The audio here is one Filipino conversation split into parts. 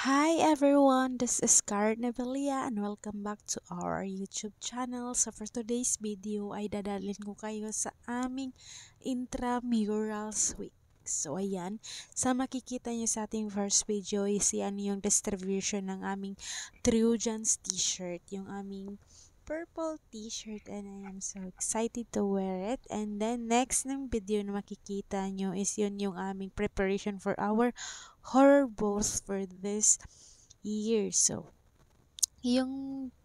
Hi everyone, this is Karen Nevelia and welcome back to our YouTube channel. So for today's video ay dadalhin ko kayo sa aming intramurals week. So ayan, sa makikita nyo sa ating first video is yan yung distribution ng aming Trojans t-shirt, yung aming purple t-shirt, and I am so excited to wear it. And then next ng video na makikita nyo is yun yung aming preparation for our horror booth for this year. So, yung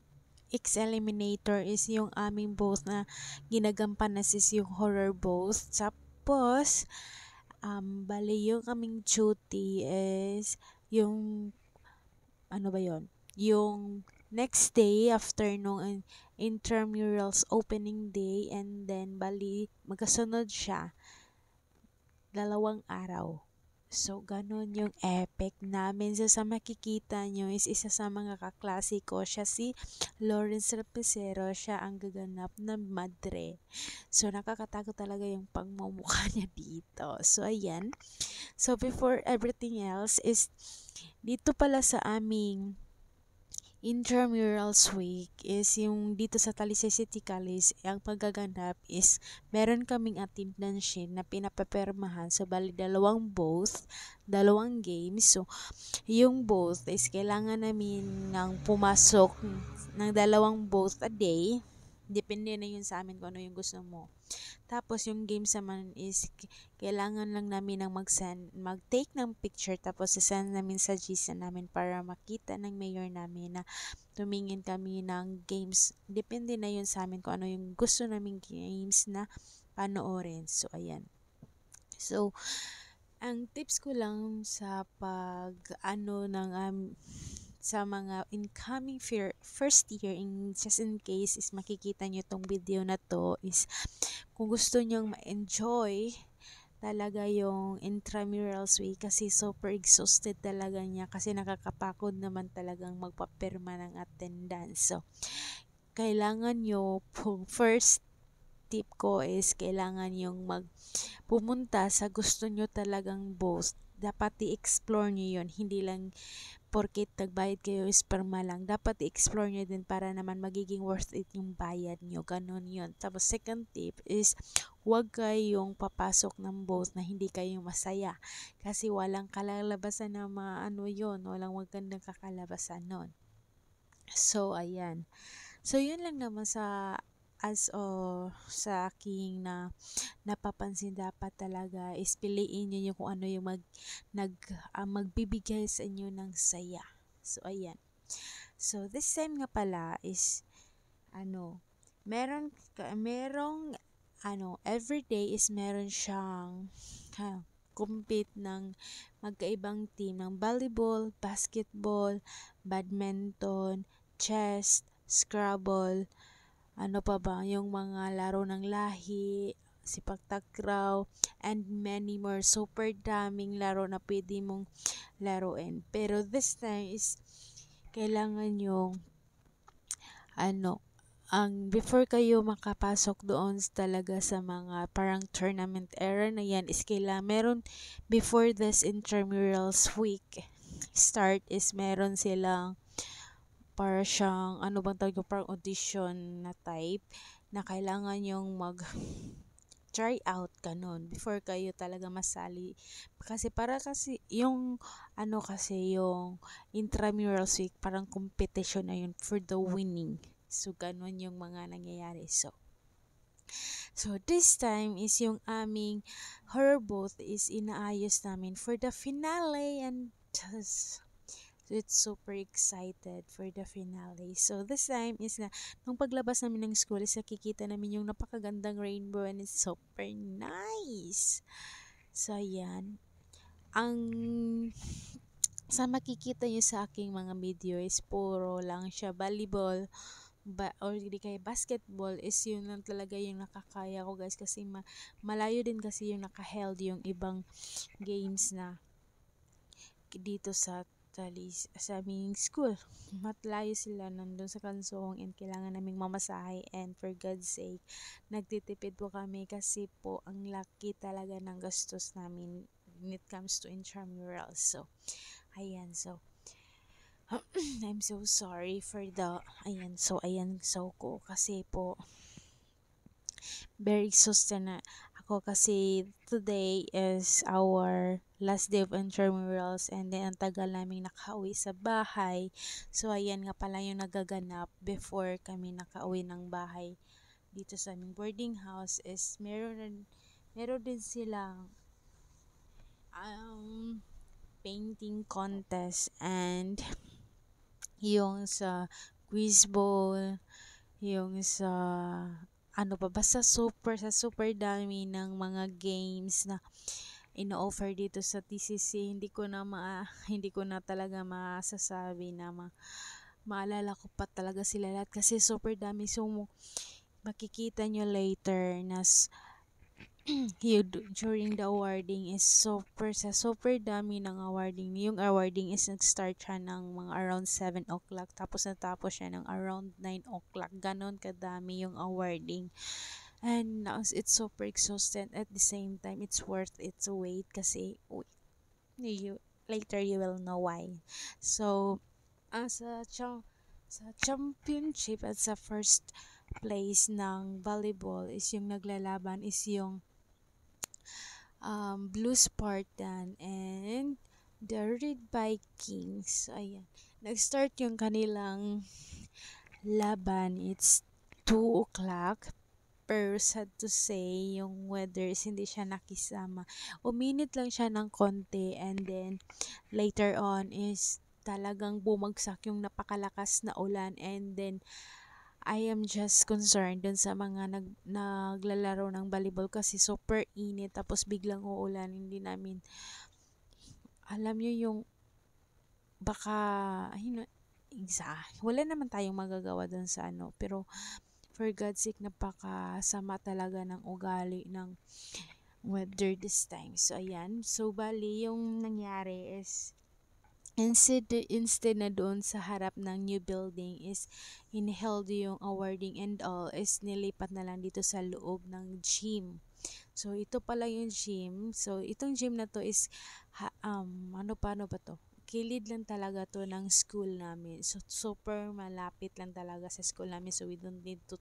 X-Eliminator is yung aming booth na ginagampan na sis yung horror booth. Tapos, bali yung aming duty is yung, ano ba yon? Yung next day after nung intramurals opening day, and then bali magkasunod siya 2 araw. So, ganun yung epic namin. So, sa makikita nyo is isa sa mga kaklase ko. Siya si Lawrence Rapicero. Siya ang gaganap na madre. So, nakakatakot talaga yung pagmumukha niya dito. So, ayan. So, before everything else is dito pala sa aming Intramurals Week is yung dito sa Talisay City College, ang paggaganap is meron kaming attendance sheet na pinapapermahan. So, bali 2 booth, 2 games. So, yung booth is kailangan namin ng pumasok ng 2 booth a day. Depende na yun sa amin kung ano yung gusto mo. Tapos yung games naman is kailangan lang namin ng mag-take ng picture, tapos send namin sa GC namin para makita ng mayor namin na tumingin kami ng games. Depende na yun sa amin kung ano yung gusto naming games na panoorin. So, ayan. So, ang tips ko lang sa pag ano ng sa mga incoming first year, just in case is makikita nyo tong video na to, is kung gusto nyong ma-enjoy talaga yung intramurals week kasi super exhausted talaga niya kasi nakakapagod naman talagang magpapirma ng attendance. So, kailangan nyo, first tip ko is kailangan yung pumunta sa gusto nyo talagang booth. Dapat i-explore nyo yun, hindi lang porket nagbayad kayo is perma lang. Dapat i-explore nyo din para naman magiging worth it yung bayad nyo. Ganun yun. Tapos second tip is huwag kayong papasok ng booth na hindi kayo masaya. Kasi walang kalalabasan na mga ano yun. Walang magandang kakalabasan nun. So, ayan. So, yun lang naman sa sa aking napapansin. Dapat talaga is piliin nyo yung kung ano yung magbibigay sa inyo ng saya. So, ayan. So, this time nga pala is, merong, everyday is meron siyang, compete ng magkaibang team ng volleyball, basketball, badminton, chess, Scrabble, ano pa ba, yung mga laro ng lahi, sipak-takraw, and many more. Super daming laro na pwede mong laruin. Pero this time is kailangan yung before kayo makapasok doon talaga sa mga parang tournament era na yan is kailangan meron before this intramurals week start is meron silang para siyang ano bang tawag, parang audition na type na kailangan yung try out ganun before kayo talaga masali, kasi yung kasi yung intramurals week parang competition na yun for the winning. So ganun yung mga nangyayari. So this time is yung aming horror booth is inaayos namin for the finale, and so it's super excited for the finale. So this time is na nung paglabas namin ng school is nakikita namin yung napakagandang rainbow and it's super nice. So ayan. Ang sa makikita nyo sa aking mga video is puro lang siya volleyball or di kaya basketball, is yun lang talaga yung nakakaya ko guys, kasi malayo din kasi yung nakaheld yung ibang games na dito sa sa aming school. Matlayo sila nandun sa Kansong and kailangan naming mamasahe, and for God's sake nagtitipid po kami kasi po ang laki talaga ng gastos namin when it comes to intramurals. So ayan, so I'm so sorry for the, so ko kasi po, very exhausted na ako kasi today is our last day of intramurals and then ang tagal namin nakauwi sa bahay. So, ayan nga pala yung nagaganap before kami nakauwi ng bahay dito sa aming boarding house is meron din silang painting contest and yung sa quiz bowl, yung sa ano pa basta super dami ng mga games na ino-offer dito sa TCC. Hindi ko na talaga masasabi na maalala ko pa talaga sila lahat kasi super dami. So makikita nyo later na during the awarding is super dami ng awarding. Yung awarding is nag-start siya ng mga around 7 o'clock tapos natapos siya ng around 9 o'clock. Ganon kadami yung awarding. And it's super exhausted at the same time it's worth its wait kasi later you will know why. So sa championship at sa first place ng volleyball is yung naglalaban is yung Blue Spartan and the Red Vikings. So, ayan. Nag-start yung kanilang laban. It's 2 o'clock. Pero sad to say, yung weather is hindi siya nakisama. Uminit lang siya ng konti and then later on is talagang bumagsak yung napakalakas na ulan and then I am just concerned dun sa mga naglalaro ng volleyball kasi super init tapos biglang uulan. Hindi namin alam nyo yung baka wala naman tayong magagawa dun sa pero for God's sake napakasama talaga ng ugali ng weather this time. So ayan, so bali yung nangyari is instead na doon sa harap ng new building is inheld yung awarding and all is nilipat na lang dito sa loob ng gym. So ito pala yung gym. So itong gym na to is ano ba to? Kilid lang talaga to ng school namin. So super malapit lang talaga sa school namin so we don't need to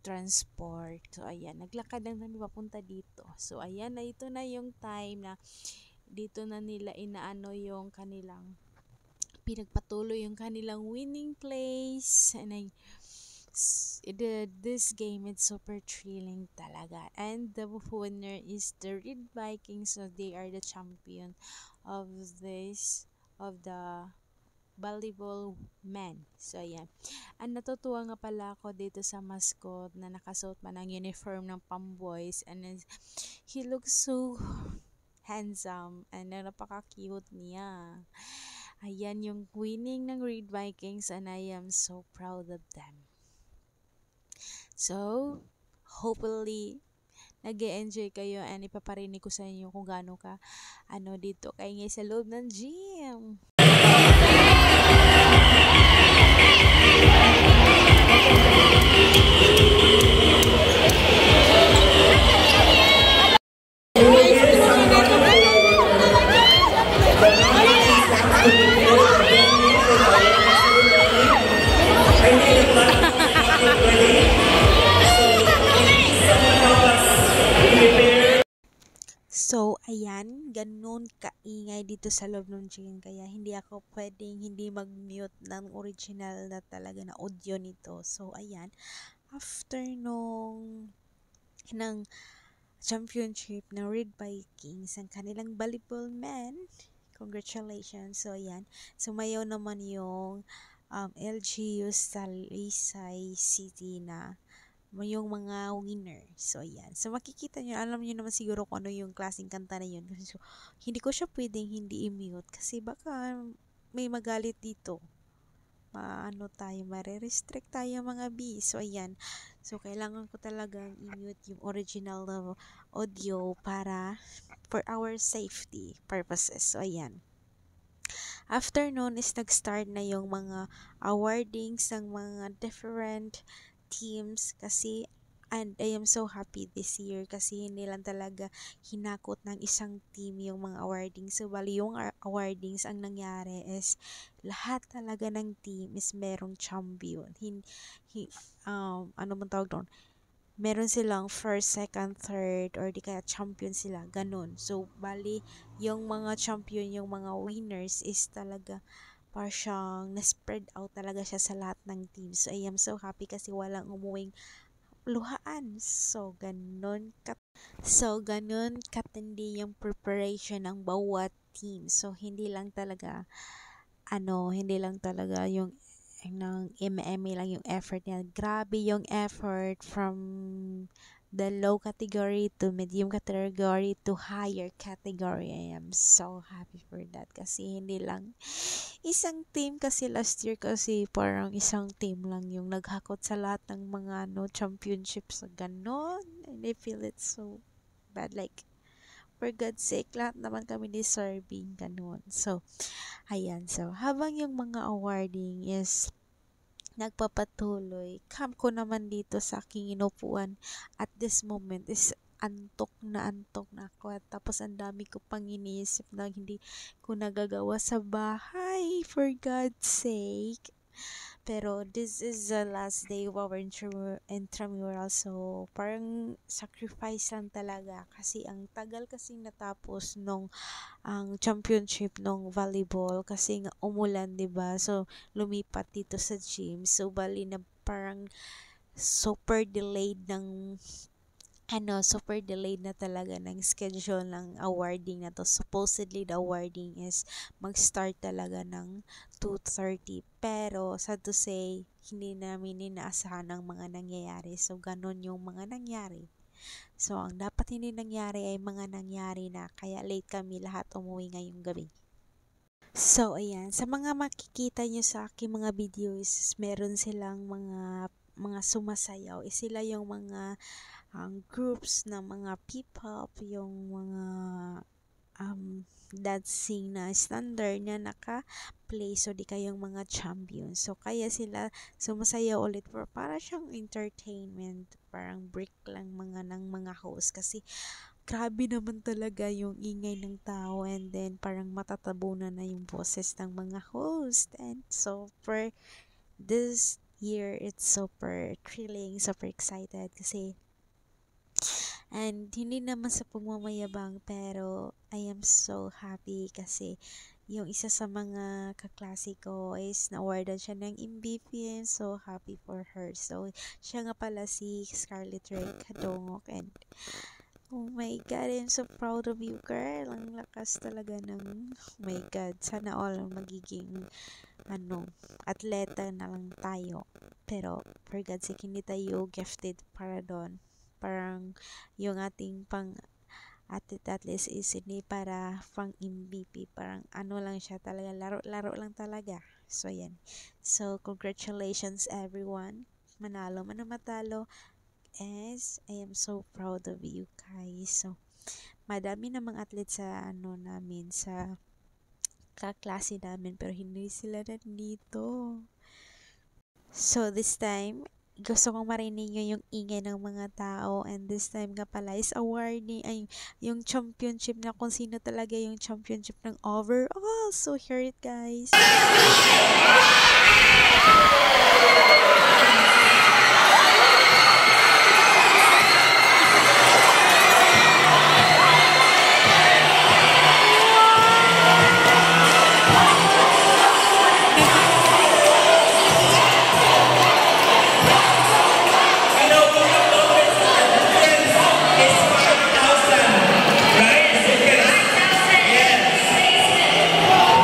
transport. So ayan, naglakad lang kami papunta dito. So ayan na ito na yung time na dito na nila inaano yung kanilang pinagpatuloy yung kanilang winning place and this game is super thrilling talaga and the winner is the Red Vikings, so they are the champion of the volleyball men. So ayan, natutuwa nga pala ako dito sa mascot na nakasuot pa ng uniform ng Pamboys and he looks so handsome and napaka-cute niya. Ayan yung winning ng Red Vikings and I am so proud of them. So, hopefully, nag-enjoy kayo and ipaparinig ko sa inyo kung gaano ka dito kaingay sa loob ng gym. So, ayan, ganun kaingay dito sa loob ng gym. Kaya hindi ako pwedeng hindi mag-mute ng original na talaga na audio nito. So, ayan, after ng championship ng Red Vikings, ang kanilang volleyball men, congratulations. So, ayan, sumayaw naman yung LGU Talisay City na yung mga winner. So, ayan. So, makikita nyo, alam nyo naman siguro kung ano yung klaseng kanta na yun. So, hindi ko siya pwedeng hindi i-mute kasi baka may magalit dito. Mare-restrict tayo mga B. So, ayan. So, kailangan ko talagang i-mute yung original audio para for our safety purposes. So, ayan. After nun is nag-start na yung mga awardings ng mga different teams kasi And I am so happy this year kasi hindi lang talaga hinakot ng isang team yung mga awardings. So, bali yung awardings ang nangyari is lahat talaga ng team is merong champion. Ano man tawag doon? Meron silang first, second, third, or di kaya champion sila. Ganun. So, bali yung mga champion, yung mga winners is talaga parang na-spread out talaga siya sa lahat ng teams. So, I am so happy kasi walang umuwing luhaan. So, ganun katindi yung preparation ng bawat team. So, hindi lang talaga yung ng MMA lang yung effort niya. Grabe yung effort from the low category to medium category to higher category. I am so happy for that kasi hindi lang isang team kasi last year kasi parang isang team lang yung naghakot sa lahat ng mga championships sa ganon. And I feel it so bad. Like, for God's sake, lahat naman kami deserving ganon. So, ayan. So, habang yung mga awarding is nagpapatuloy, camp ko naman dito sa aking inupuan at this moment is antok na ako. At tapos ang dami ko pang iniisip na hindi ko nagagawa sa bahay, for God's sake. Pero this is the last day of our intramural, so parang sacrifice lang talaga kasi ang tagal kasi natapos nung ang championship nung volleyball kasi nga umulan, 'di ba? So lumipat dito sa gym. So bali na parang super delayed na talaga ng schedule ng awarding na to. Supposedly, the awarding is mag-start talaga ng 2:30. Pero, sad to say, hindi namin inaasahan ang mga nangyayari. So, ganun yung mga nangyari. So, ang dapat hindi nangyari ay mga nangyari na. Kaya late kami lahat umuwi ngayong gabi. So, ayan. Sa mga makikita nyo sa aking mga videos, meron silang mga sumasayaw. Sila yung mga groups ng mga P-pop, yung mga dancing na standard na naka-play. So, di kayong mga champion. So, kaya sila sumasayaw ulit para siyang entertainment. Parang break lang ng mga host. Kasi, grabe naman talaga yung ingay ng tao and then parang matatabunan na yung boses ng mga host. And so, for this year, it's super thrilling, super excited kasi and hindi naman sa pagmamayabang pero I am so happy kasi yung isa sa mga kaklase ko is na-awardan siya ng MVP and so happy for her. So, siya nga pala si Scarlett Ray Kadongok and oh my God, I'm so proud of you, girl. Ang lakas talaga ng, oh my God, sana all magiging atleta na lang tayo. Pero, for God's sake, hindi tayo gifted para doon. Parang yung ating athlete is hindi para pang MVP. Parang lang siya talaga, laro lang talaga. So, yan. So, congratulations everyone. Manalo man o matalo. As I am so proud of you guys. So, madami namang athlete sa namin, sa kaklase namin, pero hindi sila nandito. So, this time, gusto kong marinig nyo yung ingay ng mga tao and this time nga pala is awarding ay yung championship na kung sino talaga yung championship ng overall. So, hear it guys.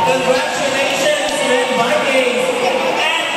Congratulations, we're inviting. And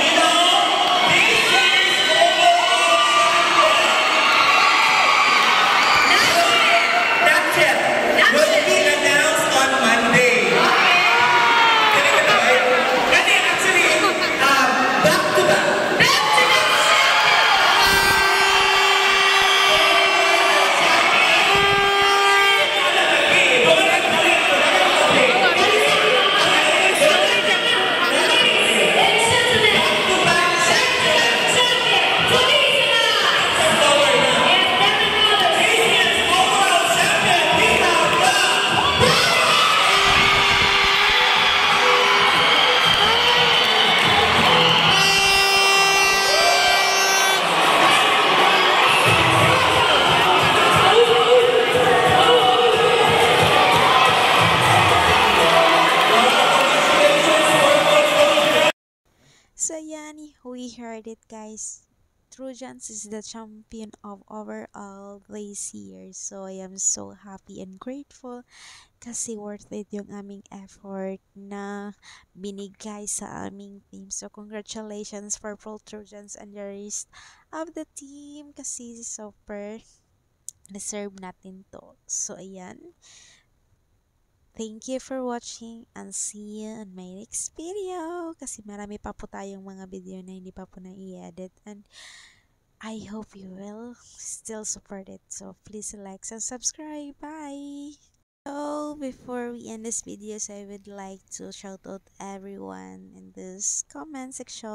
Ayan, we heard it guys. Trojans is the champion of overall this year. So I am so happy and grateful kasi worth it yung aming effort na binigay sa aming team. So congratulations Purple Trojans and the rest of the team kasi super deserve natin to. So ayan. Thank you for watching and see you on my next video. Kasi marami pa po tayong mga video na hindi pa po na-i-edit and I hope you will still support it. So please like and subscribe. Bye! So before we end this video, so I would like to shout out everyone in this comment section.